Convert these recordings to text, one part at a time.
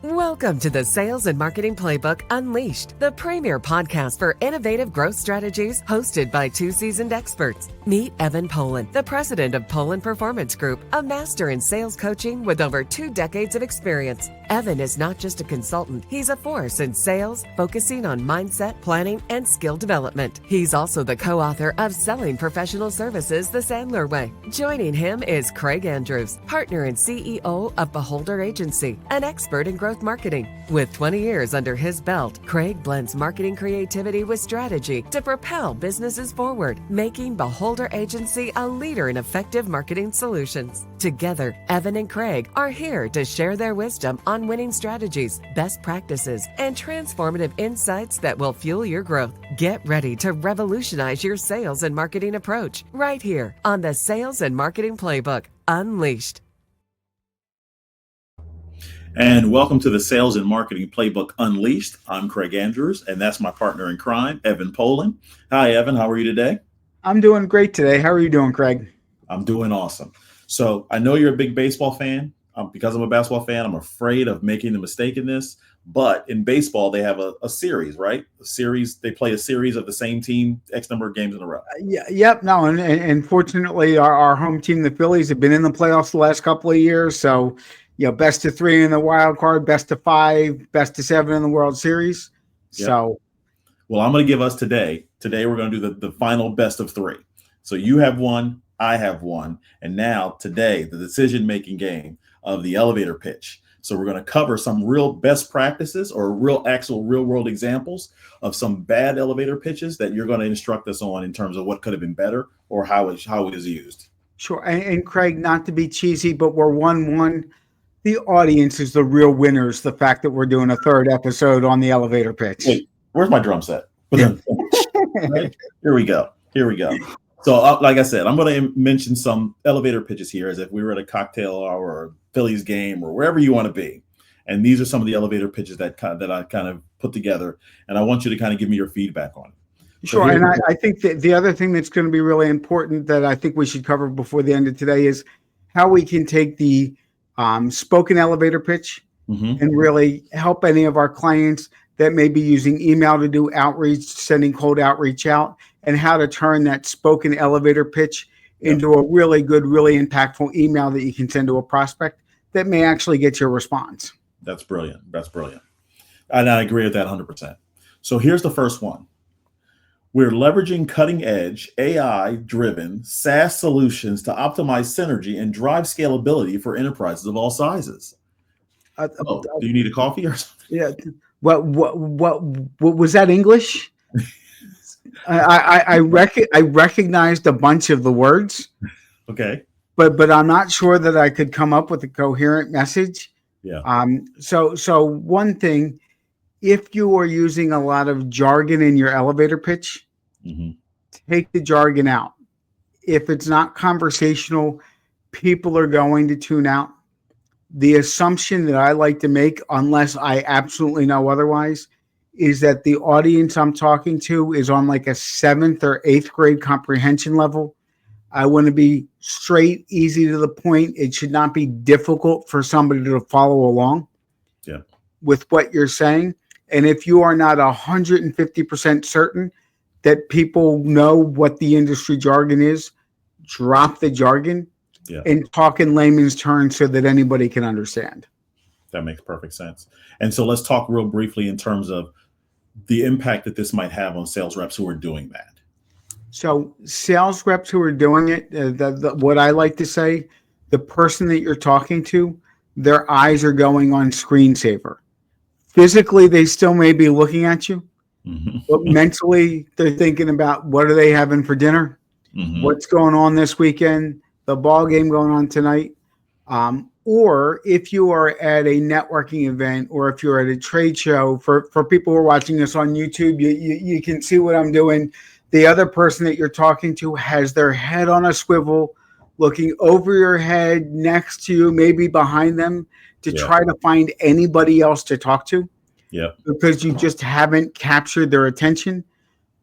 Welcome to the Sales and Marketing Playbook Unleashed, the premier podcast for innovative growth strategies, hosted by two seasoned experts. Meet Evan Polin, the president of Polin Performance Group, a master in sales coaching with over 2 decades of experience. Evan is not just a consultant, he's a force in sales, focusing on mindset, planning, and skill development. He's also the co-author of Selling Professional Services the Sandler Way. Joining him is Craig Andrews, partner and CEO of Beholder Agency, an expert in growth marketing. With 20 years under his belt, Craig blends marketing creativity with strategy to propel businesses forward, making Beholder Agency a leader in effective marketing solutions. Together, Evan and Craig are here to share their wisdom on winning strategies, best practices, and transformative insights that will fuel your growth. Get ready to revolutionize your sales and marketing approach right here on the Sales and Marketing Playbook Unleashed. And welcome to the Sales and Marketing Playbook Unleashed. I'm Craig Andrews, and that's my partner in crime, Evan Polin. Hi, Evan. How are you today? I'm doing great today. How are you doing, Craig? I'm doing awesome. So I know you're a big baseball fan. Because I'm a basketball fan, I'm afraid of making the mistake in this. But in baseball, they have a series, right? A series. They play a series of the same team X number of games in a row. No, and fortunately, our home team, the Phillies, have been in the playoffs the last couple of years. So, best of 3 in the wild card, best of 5, best of 7 in the World Series. Yep. So, well, I'm going to give us today. Today, we're going to do the final best of 3. So you have one, I have one, and now today, the decision-making game of the elevator pitch. So we're going to cover some real best practices or real world examples of some bad elevator pitches that you're going to instruct us on in terms of what could have been better or how it is used. Sure. And Craig, not to be cheesy, but we're 1-1. The audience is the real winners. The fact that we're doing a 3rd episode on the elevator pitch. Wait, where's my drum set? Right? Here we go. So, like I said, I'm going to mention some elevator pitches here as if we were at a cocktail hour or Phillies game or wherever you want to be. And these are some of the elevator pitches that I kind of put together. And I want you to kind of give me your feedback on it. Sure. And I think that the other thing that's going to be really important that I think we should cover before the end of today is how we can take the spoken elevator pitch and really help any of our clients that may be using email to do outreach, sending cold outreach out, and how to turn that spoken elevator pitch into a really good, really impactful email that you can send to a prospect that may actually get your response. That's brilliant. And I agree with that 100%. So here's the first one. We're leveraging cutting-edge AI-driven SaaS solutions to optimize synergy and drive scalability for enterprises of all sizes. Do you need a coffee or something? Yeah. What was that English? I recognized a bunch of the words. Okay. But I'm not sure that I could come up with a coherent message. Yeah. So one thing, if you are using a lot of jargon in your elevator pitch, take the jargon out. If it's not conversational, people are going to tune out. The assumption that I like to make, unless I absolutely know otherwise, is that the audience I'm talking to is on like a 7th or 8th grade comprehension level. I want to be straight, easy to the point. It should not be difficult for somebody to follow along with what you're saying. And if you are not 150% certain that people know what the industry jargon is, drop the jargon and talk in layman's terms so that anybody can understand. That makes perfect sense. And so let's talk real briefly in terms of the impact that this might have on sales reps who are doing that. So sales reps who are doing it, what I like to say, the person that you're talking to, their eyes are going on screensaver. Physically, they still may be looking at you, but mentally, they're thinking about what are they having for dinner, what's going on this weekend, the ball game going on tonight. Or if you are at a networking event or if you're at a trade show, for people who are watching this on YouTube, you can see what I'm doing. The other person that you're talking to has their head on a swivel, looking over your head, next to you, maybe behind them, to try to find anybody else to talk to. Because you just haven't captured their attention,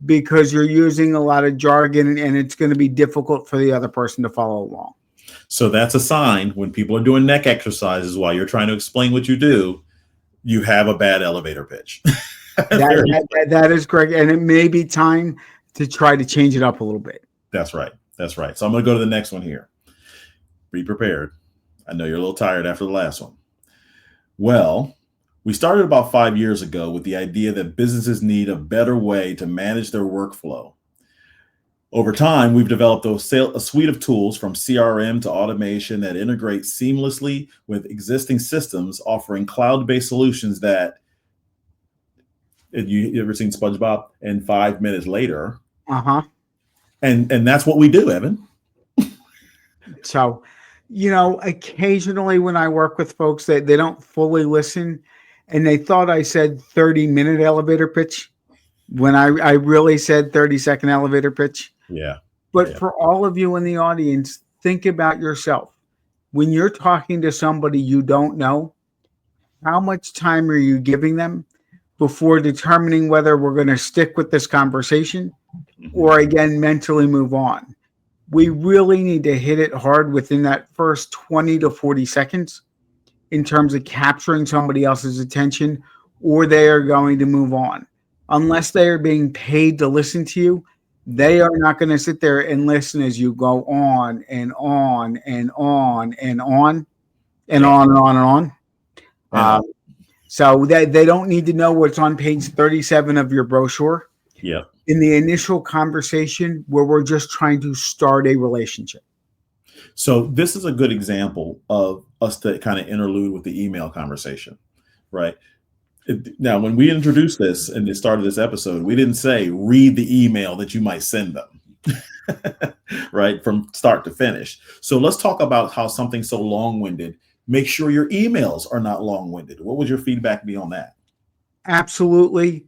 because you're using a lot of jargon and it's going to be difficult for the other person to follow along. So that's a sign when people are doing neck exercises while you're trying to explain what you do. you have a bad elevator pitch. That is correct. And it may be time to try to change it up a little bit. That's right. That's right. So I'm going to go to the next one here. Be prepared. I know you're a little tired after the last one. Well, we started about 5 years ago with the idea that businesses need a better way to manage their workflow. Over time, we've developed a suite of tools from CRM to automation that integrate seamlessly with existing systems, offering cloud-based solutions that, you ever seen SpongeBob? And 5 minutes later. Uh-huh. And that's what we do, Evan. So, occasionally when I work with folks, they don't fully listen, and they thought I said 30-minute elevator pitch when I really said 30-second elevator pitch. Yeah. But for all of you in the audience, think about yourself. When you're talking to somebody you don't know, how much time are you giving them before determining whether we're going to stick with this conversation or, again, mentally move on? We really need to hit it hard within that first 20 to 40 seconds in terms of capturing somebody else's attention, or they are going to move on. Unless they are being paid to listen to you, they are not going to sit there and listen as you go on and on and on and on and on and on and on. So they don't need to know what's on page 37 of your brochure. Yeah. In the initial conversation where we're just trying to start a relationship. So this is a good example of us to kind of interlude with the email conversation, right? Now, when we introduced this and it started this episode, we didn't say read the email that you might send them, right? From start to finish. So let's talk about how something so long-winded, make sure your emails are not long-winded. What would your feedback be on that? Absolutely.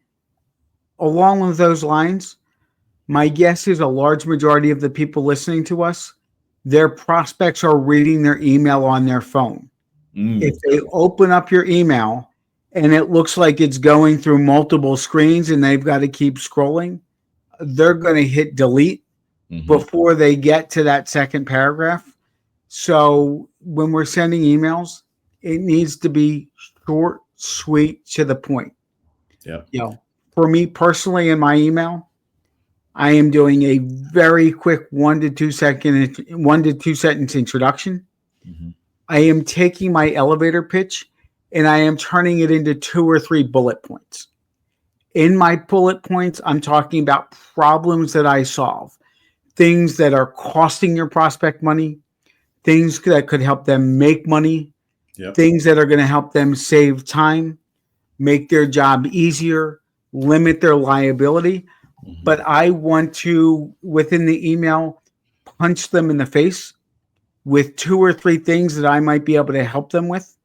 Along with those lines, my guess is a large majority of the people listening to us, their prospects are reading their email on their phone. If they open up your email and it looks like it's going through multiple screens and they've got to keep scrolling, they're going to hit delete before they get to that second paragraph. So when we're sending emails, it needs to be short, sweet, to the point. Yeah. For me personally, in my email, I am doing a very quick 1 to 2 sentence introduction. I am taking my elevator pitch and I am turning it into 2 or 3 bullet points. In my bullet points, I'm talking about problems that I solve, things that are costing your prospect money, things that could help them make money, things that are going to help them save time, make their job easier, limit their liability. But I want to, within the email, punch them in the face with 2 or 3 things that I might be able to help them with.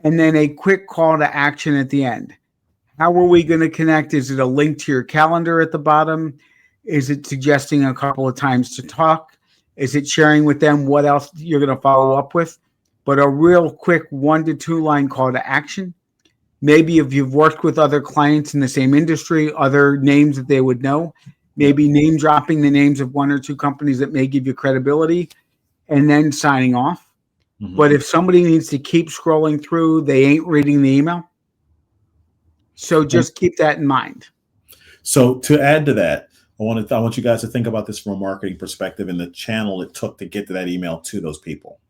And then a quick call to action at the end. How are we going to connect? Is it a link to your calendar at the bottom? Is it suggesting a couple of times to talk? Is it sharing with them what else you're going to follow up with? But a real quick 1 to 2 line call to action. Maybe if you've worked with other clients in the same industry, other names that they would know, maybe name dropping the names of 1 or 2 companies that may give you credibility, and then signing off. But if somebody needs to keep scrolling through, they ain't reading the email. So just keep that in mind. So to add to that, I want you guys to think about this from a marketing perspective and the channel it took to get to that email to those people.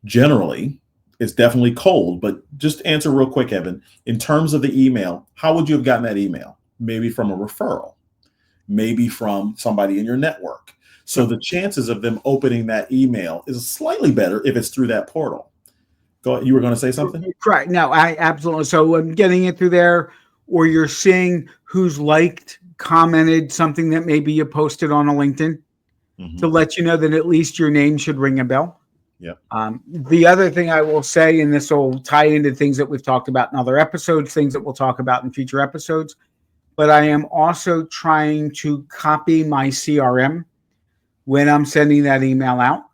Generally, it's definitely cold, but just answer real quick, Evan. In terms of the email, how would you have gotten that email? Maybe from a referral, maybe from somebody in your network. So the chances of them opening that email is slightly better if it's through that portal. Go ahead. You were going to say something? Correct. No, I absolutely. So I'm getting it through there, or you're seeing who's liked, commented something that maybe you posted on a LinkedIn to let you know that at least your name should ring a bell. The other thing I will say, and this will tie into things that we've talked about in other episodes, things that we'll talk about in future episodes, but I am also trying to copy my CRM when I'm sending that email out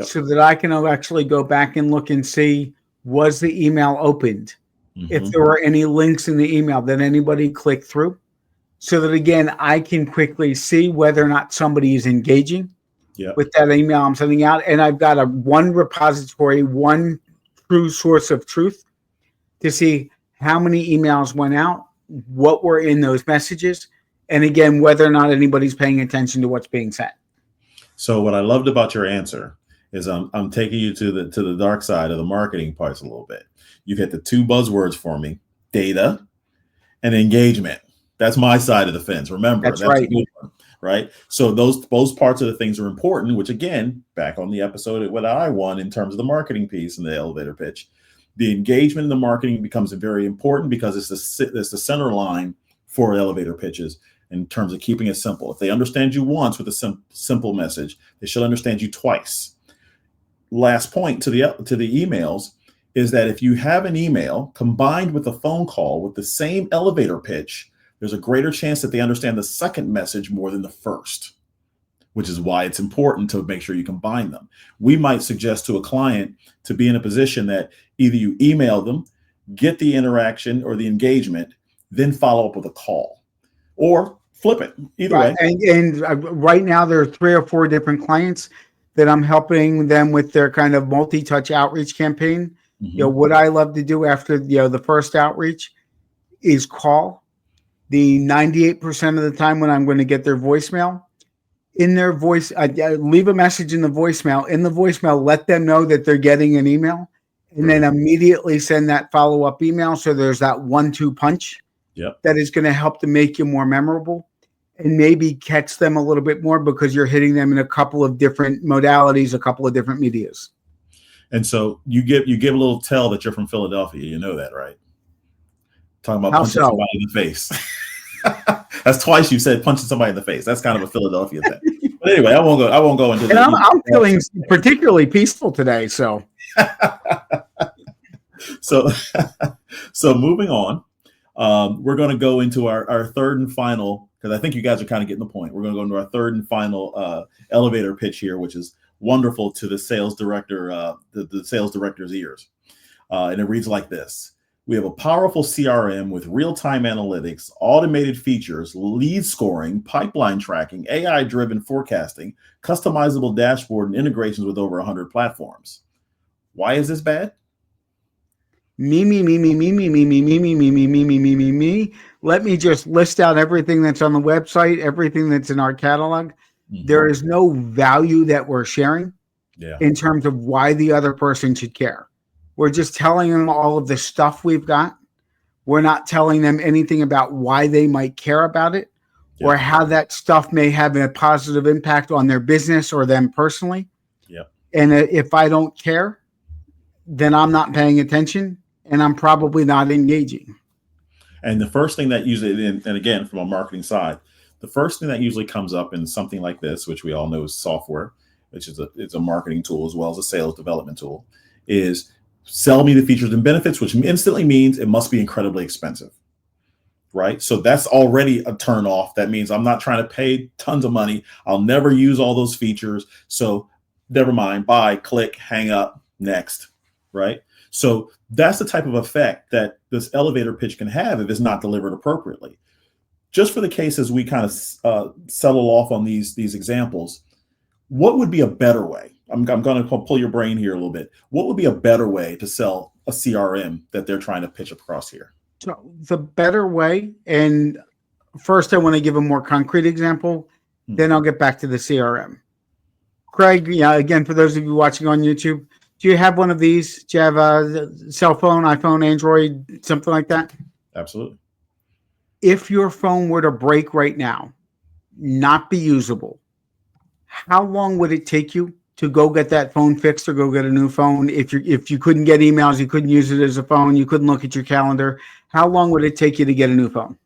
so that I can actually go back and look and see, was the email opened? If there were any links in the email that anybody clicked through, so that, again, I can quickly see whether or not somebody is engaging with that email I'm sending out. And I've got one repository, one true source of truth to see how many emails went out, what were in those messages, and again, whether or not anybody's paying attention to what's being said. So what I loved about your answer is I'm taking you to the dark side of the marketing parts a little bit. You've hit the two buzzwords for me: data and engagement. That's my side of the fence. Remember, That's right. a good one, right? So those parts of the things are important, which again, back on the episode what I won in terms of the marketing piece and the elevator pitch, the engagement in the marketing becomes very important because it's the center line for elevator pitches in terms of keeping it simple. If they understand you once with a simple message, they should understand you twice. Last point to the emails is that if you have an email combined with a phone call with the same elevator pitch, there's a greater chance that they understand the second message more than the first, which is why it's important to make sure you combine them. We might suggest to a client to be in a position that either you email them, get the interaction or the engagement, then follow up with a call, or flip it. Either way. And right now there are 3 or 4 different clients that I'm helping them with their kind of multi-touch outreach campaign. Mm-hmm. What I love to do after the first outreach is call. The 98% of the time when I'm going to get their voicemail, in their voice, I leave a message in the voicemail. In the voicemail, let them know that they're getting an email, and then immediately send that follow-up email. So there's that 1-2 punch that is going to help to make you more memorable and maybe catch them a little bit more because you're hitting them in a couple of different modalities, a couple of different medias. And so you give a little tell that you're from Philadelphia. You know that, right? Talking about punching somebody in the face. That's twice you said punching somebody in the face. That's kind of a Philadelphia thing. But anyway, I won't go into. And I'm feeling particularly peaceful today. So, so moving on, we're going to go into our third and final, because I think you guys are kind of getting the point. We're going to go into our third and final elevator pitch here, which is wonderful to the sales director, the sales director's ears, and it reads like this. We have a powerful CRM with real-time analytics, automated features, lead scoring, pipeline tracking, AI-driven forecasting, customizable dashboard, and integrations with over 100 platforms. Why is this bad? Me. Let me just list out everything that's on the website, everything that's in our catalog. Mm-hmm. There is no value that we're sharing in terms of why the other person should care. We're just telling them all of the stuff we've got. We're not telling them anything about why they might care about it or how that stuff may have a positive impact on their business or them personally. Yep. And if I don't care, then I'm not paying attention and I'm probably not engaging. And the first thing that usually, and again, from a marketing side, the first thing that usually comes up in something like this, which we all know is software, which is it's a marketing tool as well as a sales development tool, is sell me the features and benefits, which instantly means it must be incredibly expensive, right? So that's already a turn off. That means I'm not trying to pay tons of money. I'll never use all those features. So never mind, buy, click, hang up, next, right? So that's the type of effect that this elevator pitch can have if it's not delivered appropriately. Just for the cases we kind of settle off on these examples, what would be a better way? I'm going to pull your brain here a little bit. What would be a better way to sell a CRM that they're trying to pitch across here? So the better way, and first I want to give a more concrete example, then I'll get back to the CRM. Craig, again, for those of you watching on YouTube, do you have one of these? Do you have a cell phone, iPhone, Android, something like that? Absolutely. If your phone were to break right now, not be usable, how long would it take you to go get that phone fixed or go get a new phone? If you couldn't get emails, you couldn't use it as a phone, you couldn't look at your calendar, how long would it take you to get a new phone?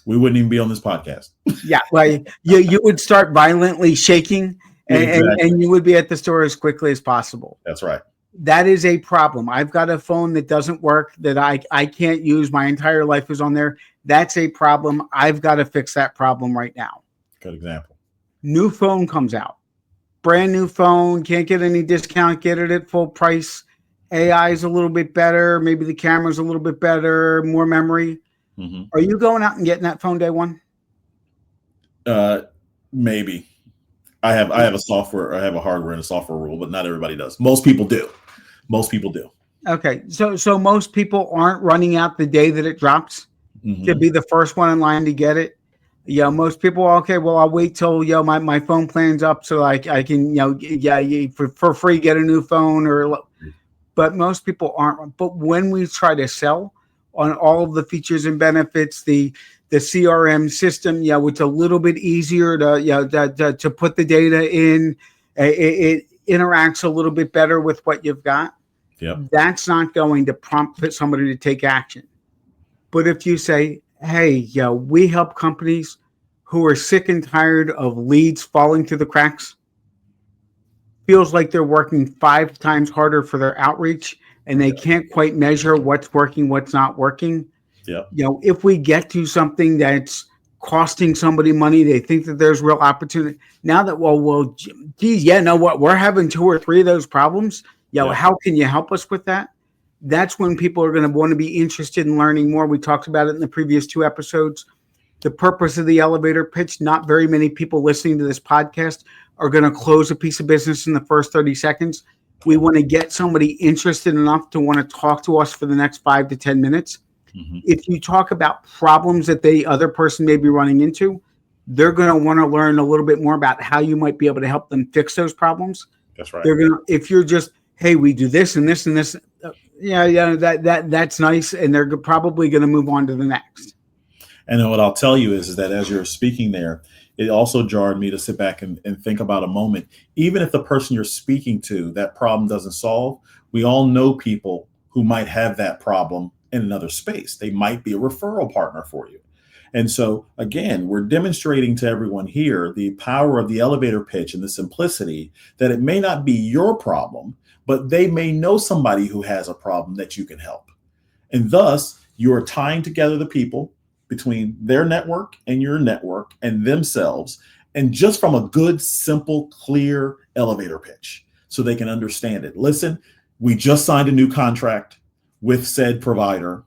We wouldn't even be on this podcast. Yeah, well, you would start violently shaking and you would be at the store as quickly as possible. That's right. That is a problem. I've got a phone that doesn't work, that I can't use. My entire life is on there. That's a problem. I've got to fix that problem right now. Good example. New phone comes out. Brand new phone, can't get any discount, get it at full price. AI is a little bit better. Maybe the camera's a little bit better, more memory. Mm-hmm. Are you going out and getting that phone day one? Maybe. I have a hardware and a software rule, but not everybody does. Most people do. Okay, so most people aren't running out the day that it drops to Hmm. be the first one in line to get it. Most people, okay, well, I'll wait till my phone plan's up so I can for free get a new phone or. But most people aren't. But when we try to sell on all of the features and benefits, the CRM system, it's a little bit easier to put the data in. It interacts a little bit better with what you've got. Yep. That's not going to prompt somebody to take action. But if you say, hey, we help companies who are sick and tired of leads falling through the cracks, feels like they're working 5 times harder for their outreach and they can't quite measure what's working, what's not working. Yep. If we get to something that's costing somebody money, they think that there's real opportunity. Now that, geez, no, what, we're having 2 or 3 of those problems. Yep. How can you help us with that? That's when people are going to want to be interested in learning more. We talked about it in the previous 2 episodes. The purpose of the elevator pitch, not very many people listening to this podcast are going to close a piece of business in the first 30 seconds. We want to get somebody interested enough to want to talk to us for the next 5 to 10 minutes. Hmm. If you talk about problems that the other person may be running into, they're going to want to learn a little bit more about how you might be able to help them fix those problems. That's right. They're going to, if you're just, hey, we do this and this and this, that's nice, and they're probably going to move on to the next. And then what I'll tell you is that as you're speaking there, it also jarred me to sit back and think about a moment. Even if the person you're speaking to, that problem doesn't solve, we all know people who might have that problem in another space. They might be a referral partner for you. And so, again, we're demonstrating to everyone here the power of the elevator pitch and the simplicity that it may not be your problem, but they may know somebody who has a problem that you can help. And thus, you're tying together the people between their network and your network and themselves, and just from a good, simple, clear elevator pitch so they can understand it. Listen, we just signed a new contract with said provider,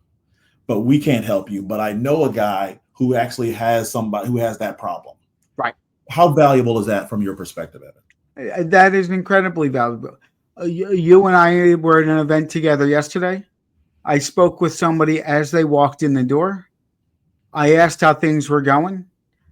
but we can't help you. But I know a guy who actually has somebody who has that problem. Right. How valuable is that from your perspective, Evan? That is incredibly valuable. You and I were at an event together yesterday. I spoke with somebody as they walked in the door. I asked how things were going.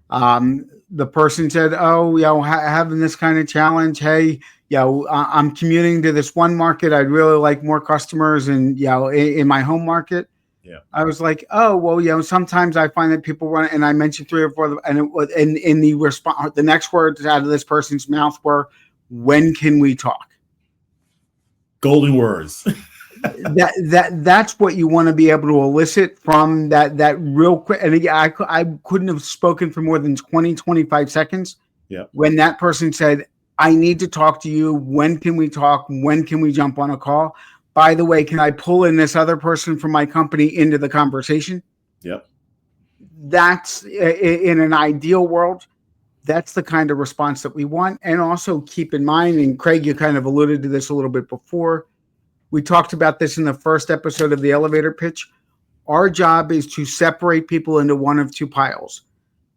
The person said, "Oh, having this kind of challenge. Hey, I'm commuting to this one market. I'd really like more customers, and in my home market." Yeah. I was like, "Oh, well, sometimes I find that people run," and I mentioned 3 or 4, and it was in the response. The next words out of this person's mouth were, "When can we talk?" Golden words. That's what you want to be able to elicit from that real quick. And again, I couldn't have spoken for more than 20-25 seconds. Yeah. When that person said, "I need to talk to you. When can we talk? When can we jump on a call? By the way, can I pull in this other person from my company into the conversation?" Yep. That's in an ideal world. That's the kind of response that we want. And also keep in mind, and Craig, you kind of alluded to this a little bit before. We talked about this in the first episode of the elevator pitch. Our job is to separate people into one of 2 piles,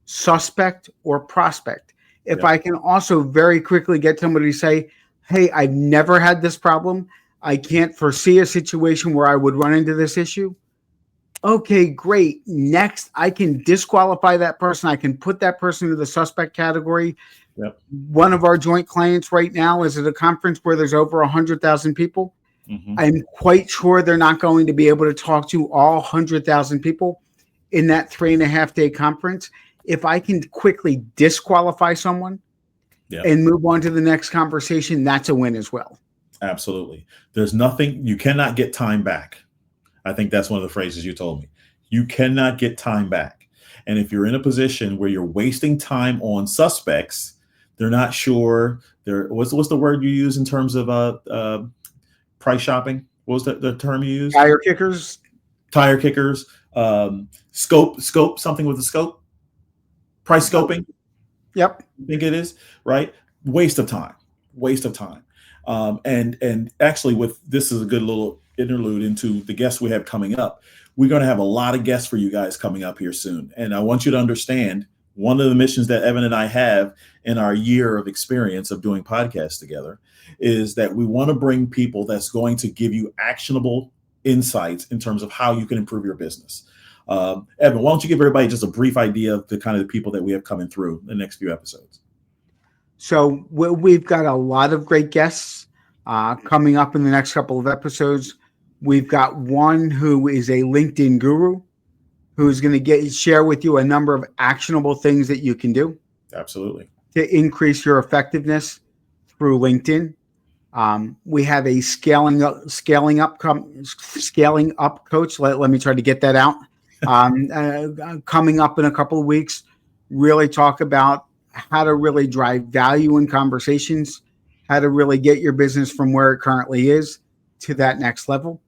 suspect or prospect. If Yep. I can also very quickly get somebody to say, "Hey, I've never had this problem. I can't foresee a situation where I would run into this issue." Okay, great. Next, I can disqualify that person. I can put that person into the suspect category. Yep. One of our joint clients right now is at a conference where there's over 100,000 people. Mm-hmm. I'm quite sure they're not going to be able to talk to all 100,000 people in that 3.5-day conference. If I can quickly disqualify someone and move on to the next conversation, that's a win as well. Absolutely. There's nothing, you cannot get time back. I think that's one of the phrases you told me. You cannot get time back. And if you're in a position where you're wasting time on suspects, they're not sure. What's the word you use in terms of price shopping? What was the term you used? Tire kickers. Scope, something with the scope. Price scoping. Yep. I think it is, right? Waste of time. And actually, this is a good little interlude into the guests we have coming up. We're going to have a lot of guests for you guys coming up here soon. And I want you to understand one of the missions that Evan and I have in our year of experience of doing podcasts together is that we want to bring people that's going to give you actionable insights in terms of how you can improve your business. Evan, why don't you give everybody just a brief idea of the kind of the people that we have coming through the next few episodes? So we've got a lot of great guests coming up in the next couple of episodes. We've got one who is a LinkedIn guru who's going to share with you a number of actionable things that you can do. Absolutely. To increase your effectiveness through LinkedIn. We have a scaling up coach. Let me try to get that out. Coming up in a couple of weeks, really talk about how to really drive value in conversations, how to really get your business from where it currently is to that next level.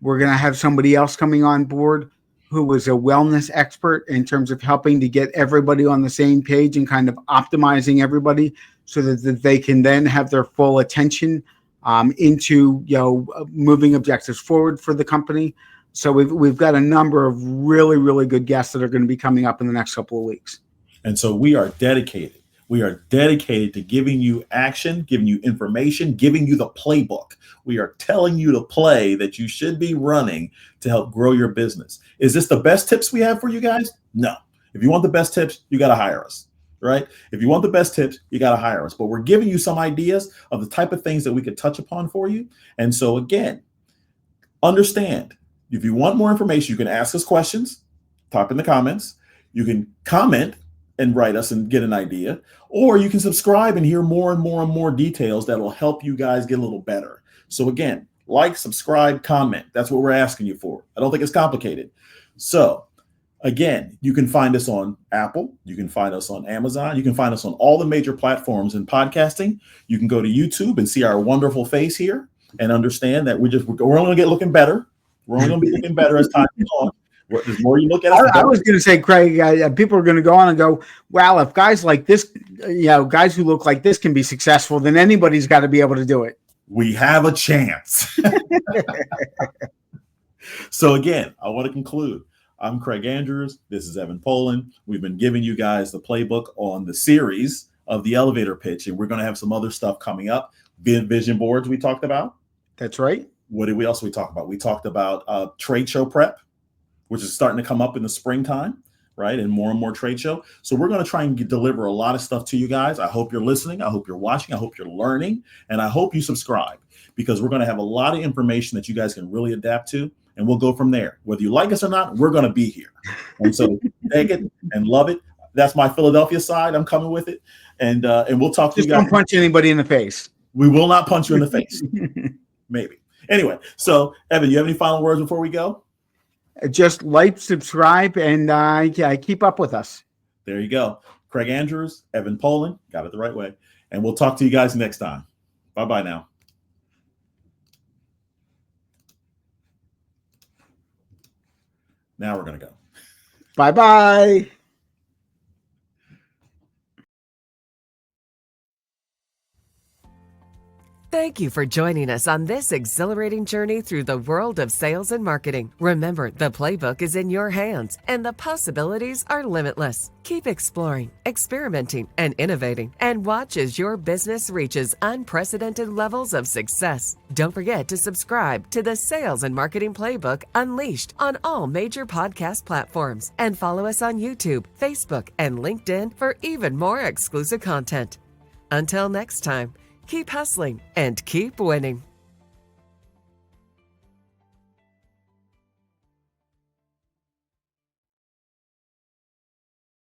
We're going to have somebody else coming on board who was a wellness expert in terms of helping to get everybody on the same page and kind of optimizing everybody so that they can then have their full attention into moving objectives forward for the company. So we've got a number of really, really good guests that are going to be coming up in the next couple of weeks. And so we are dedicated. We are dedicated to giving you action, giving you information, giving you the playbook. We are telling you the play that you should be running to help grow your business. Is this the best tips we have for you guys? No. If you want the best tips, you got to hire us, right? If you want the best tips, you got to hire us. But we're giving you some ideas of the type of things that we could touch upon for you. And so again, understand, if you want more information, you can ask us questions, type in the comments. You can comment and write us and get an idea, or you can subscribe and hear more and more and more details that will help you guys get a little better. So again, like, subscribe, comment. That's what we're asking you for. I don't think it's complicated. So again, you can find us on Apple. You can find us on Amazon. You can find us on all the major platforms in podcasting. You can go to YouTube and see our wonderful face here and understand that we're only going to get looking better. We're only going to be looking better as time goes on. The more you look at us, I was going to say, Craig, people are going to go on and go, well, if guys like this, guys who look like this can be successful, then anybody's got to be able to do it. We have a chance. So again, I want to conclude. I'm Craig Andrews. This is Evan Polin. We've been giving you guys the playbook on the series of the elevator pitch, and we're going to have some other stuff coming up. Vision boards we talked about. That's right. What did we else talk about? We talked about trade show prep, which is starting to come up in the springtime, right? And more trade show. So we're going to try and deliver a lot of stuff to you guys. I hope you're listening. I hope you're watching. I hope you're learning. And I hope you subscribe, because we're going to have a lot of information that you guys can really adapt to. And we'll go from there. Whether you like us or not, we're going to be here. And so take it and love it. That's my Philadelphia side. I'm coming with it. And we'll talk to you guys. Just don't punch anybody in the face. We will not punch you in the face. Maybe. Anyway, so Evan, you have any final words before we go? Just like, subscribe, and keep up with us. There you go. Craig Andrews, Evan Polin, got it the right way. And we'll talk to you guys next time. Bye-bye now. Now we're going to go. Bye-bye. Thank you for joining us on this exhilarating journey through the world of sales and marketing. Remember, the playbook is in your hands, and the possibilities are limitless. Keep exploring, experimenting, and innovating, and watch as your business reaches unprecedented levels of success. Don't forget to subscribe to the Sales and Marketing Playbook Unleashed on all major podcast platforms, and follow us on YouTube, Facebook, and LinkedIn for even more exclusive content. Until next time, keep hustling and keep winning.